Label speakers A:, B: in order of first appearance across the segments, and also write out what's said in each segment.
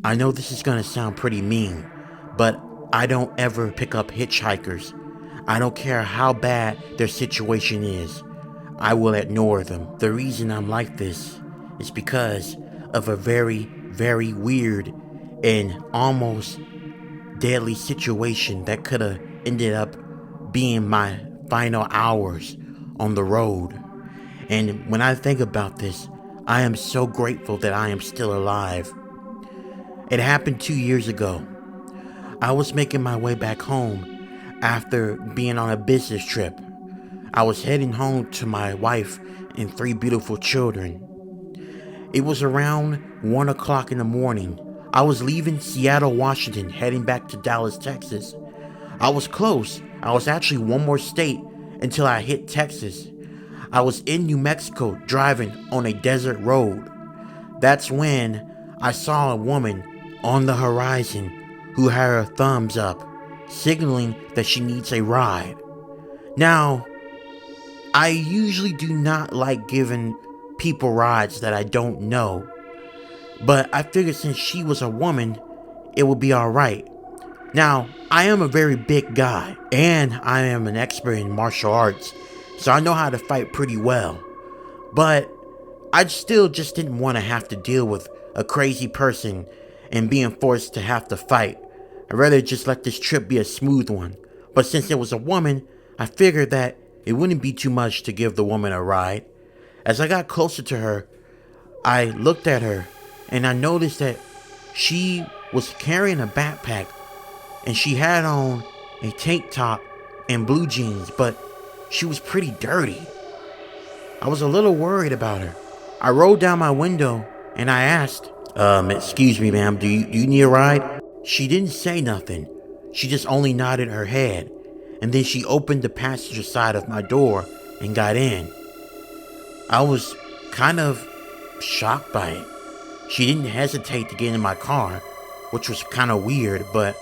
A: I know this is gonna sound pretty mean, but I don't ever pick up hitchhikers. I don't care how bad their situation is. I will ignore them. The reason I'm like this is because of a very, very weird and almost deadly situation that could have ended up being my final hours on the road. And when I think about this, I am so grateful that I am still alive. It happened 2 years ago. I was making my way back home after being on a business trip. I was heading home to my wife and three beautiful children. It was around 1 o'clock in the morning. I was leaving Seattle, Washington, heading back to Dallas, Texas. I was close. I was actually one more state until I hit Texas. I was in New Mexico driving on a desert road. That's when I saw a woman on the horizon who had her thumbs up, signaling that she needs a ride. Now, I usually do not like giving people rides that I don't know, but I figured since she was a woman, it would be alright. Now, I am a very big guy, and I am an expert in martial arts, so I know how to fight pretty well. But I still just didn't want to have to deal with a crazy person and being forced to have to fight. I'd rather just let this trip be a smooth one. But since it was a woman, I figured that it wouldn't be too much to give the woman a ride. As I got closer to her, I looked at her and I noticed that she was carrying a backpack and she had on a tank top and blue jeans, but she was pretty dirty. I was a little worried about her. I rolled down my window and I asked, excuse me, ma'am, do you need a ride? She didn't say nothing. She just only nodded her head. And then she opened the passenger side of my door and got in. I was kind of shocked by it. She didn't hesitate to get in my car, which was kind of weird, but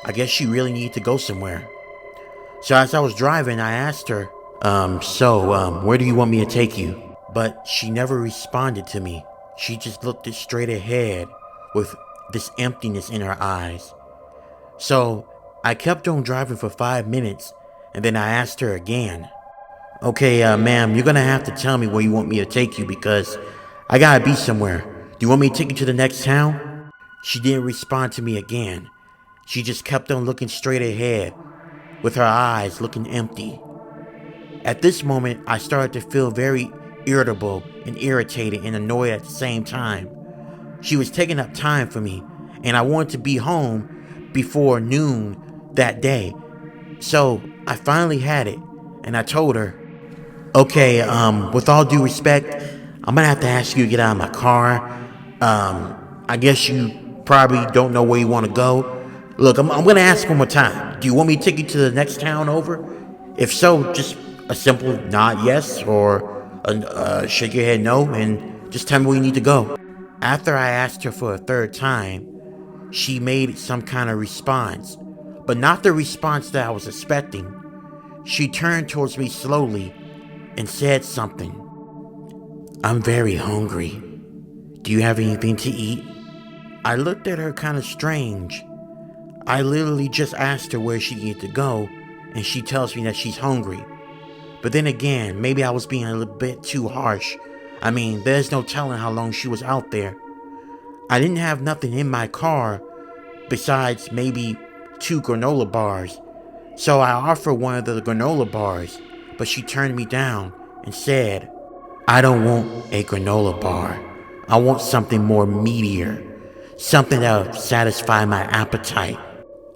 A: I guess she really needed to go somewhere. So as I was driving, I asked her, where do you want me to take you? But she never responded to me. She just looked straight ahead with this emptiness in her eyes. So I kept on driving for 5 minutes, and then I asked her again, okay, ma'am, you're gonna have to tell me where you want me to take you because I gotta be somewhere. Do you want me to take you to the next town? She didn't respond to me again. She just kept on looking straight ahead, with her eyes looking empty. At this moment, I started to feel very irritable and irritated and annoyed at the same time. She was taking up time for me, and I wanted to be home before noon that day. So I finally had it, and I told her, okay, with all due respect, I'm gonna have to ask you to get out of my car. I guess you probably don't know where you want to go. Look, I'm gonna ask one more time. Do you want me to take you to the next town over? If so, just a simple nod yes or shake your head no, and just tell me where you need to go. After I asked her for a third time, she made some kind of response, but not the response that I was expecting. She turned towards me slowly and said something. I'm very hungry. Do you have anything to eat? I looked at her kind of strange. I literally just asked her where she needed to go, and she tells me that she's hungry. But then again, maybe I was being a little bit too harsh. I mean, there's no telling how long she was out there. I didn't have nothing in my car besides maybe 2 granola bars. So I offered one of the granola bars, but she turned me down and said, I don't want a granola bar. I want something more meatier. Something that'll satisfy my appetite.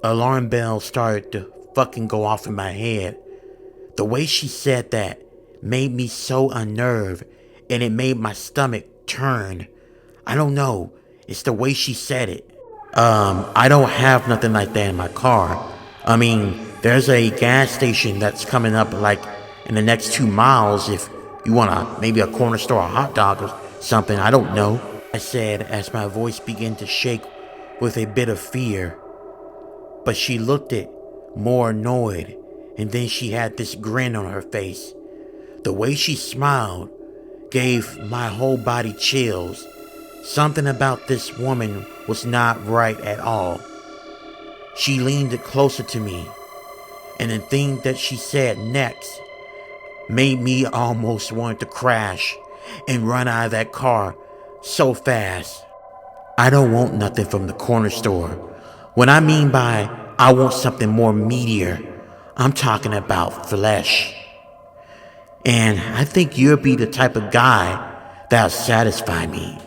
A: Alarm bells started to fucking go off in my head. The way she said that made me so unnerved, and it made my stomach turn. I don't know. It's the way she said it. I don't have nothing like that in my car. I mean, there's a gas station that's coming up like in the next 2 miles if you want maybe a corner store, a hot dog or something. I don't know. I said as my voice began to shake with a bit of fear. But she looked it more annoyed, and then she had this grin on her face. The way she smiled gave my whole body chills. Something about this woman was not right at all. She leaned closer to me, and the thing that she said next made me almost want to crash and run out of that car so fast. I don't want nothing from the corner store. What I mean by I want something more meatier, I'm talking about flesh. And I think you'll be the type of guy that'll satisfy me.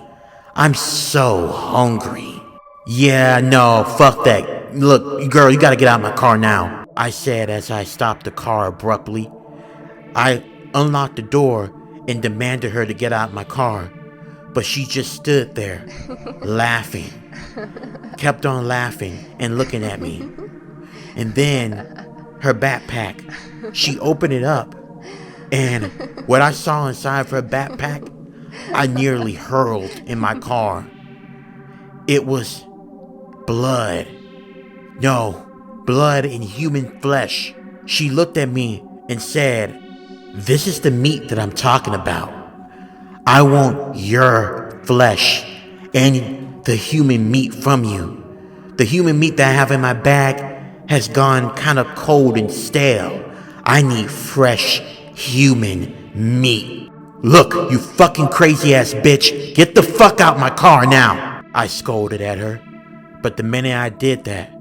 A: I'm so hungry. Yeah, no, fuck that. Look, girl, you gotta get out of my car now, I said as I stopped the car abruptly. I unlocked the door and demanded her to get out of my car, but she just stood there, laughing, kept on laughing and looking at me. And then her backpack, she opened it up, and what I saw inside of her backpack, I nearly hurled in my car. It was blood. No, blood and human flesh. She looked at me and said, "This is the meat that I'm talking about. I want your flesh and the human meat from you. The human meat that I have in my bag has gone kind of cold and stale. I need fresh human meat." "Look, you fucking crazy ass bitch, get the fuck out my car now," I scolded at her. But the minute I did that,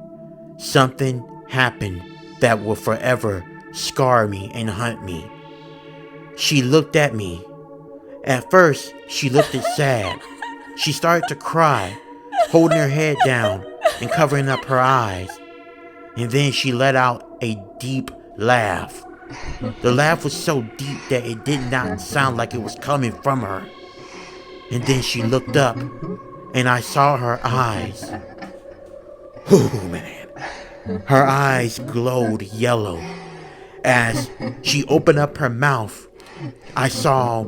A: something happened that will forever scar me and haunt me. She looked at me. At first, she looked sad. She started to cry, holding her head down and covering up her eyes. And then she let out a deep laugh. The laugh was so deep that it did not sound like it was coming from her. And then she looked up, and I saw her eyes. Oh man. Her eyes glowed yellow. As she opened up her mouth, I saw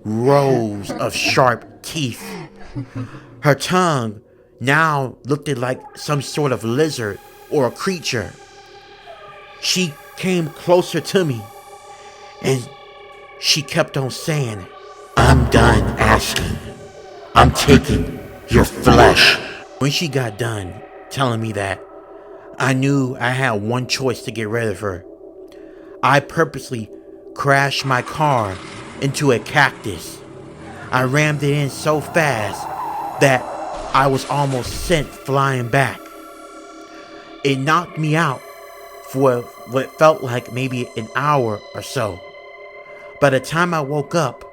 A: rows of sharp teeth. Her tongue now looked like some sort of lizard or a creature. She came closer to me, and she kept on saying, "I'm done asking. I'm taking your flesh." When she got done telling me that, I knew I had one choice to get rid of her. I purposely crashed my car into a cactus. I rammed it in so fast that I was almost sent flying back. It knocked me out for what felt like maybe an hour or so. By the time I woke up,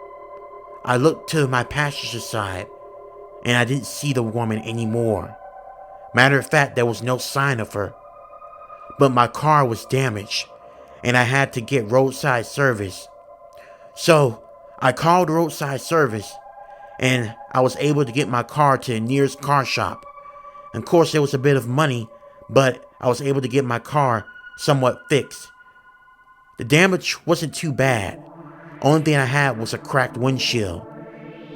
A: I looked to my passenger side and I didn't see the woman anymore. Matter of fact, there was no sign of her. But my car was damaged and I had to get roadside service. So I called roadside service and I was able to get my car to the nearest car shop. And of course, there was a bit of money, but I was able to get my car somewhat fixed. The damage wasn't too bad. Only thing I had was a cracked windshield.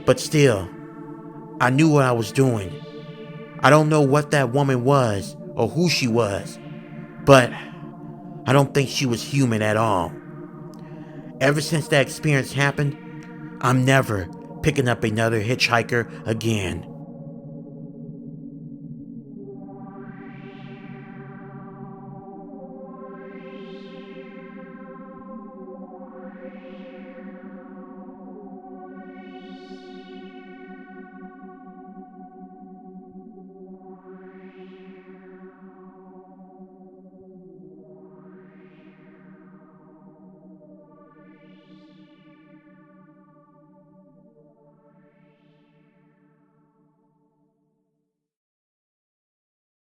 A: But still, I knew what I was doing. I don't know what that woman was or who she was, but I don't think she was human at all. Ever since that experience happened, I'm never picking up another hitchhiker again.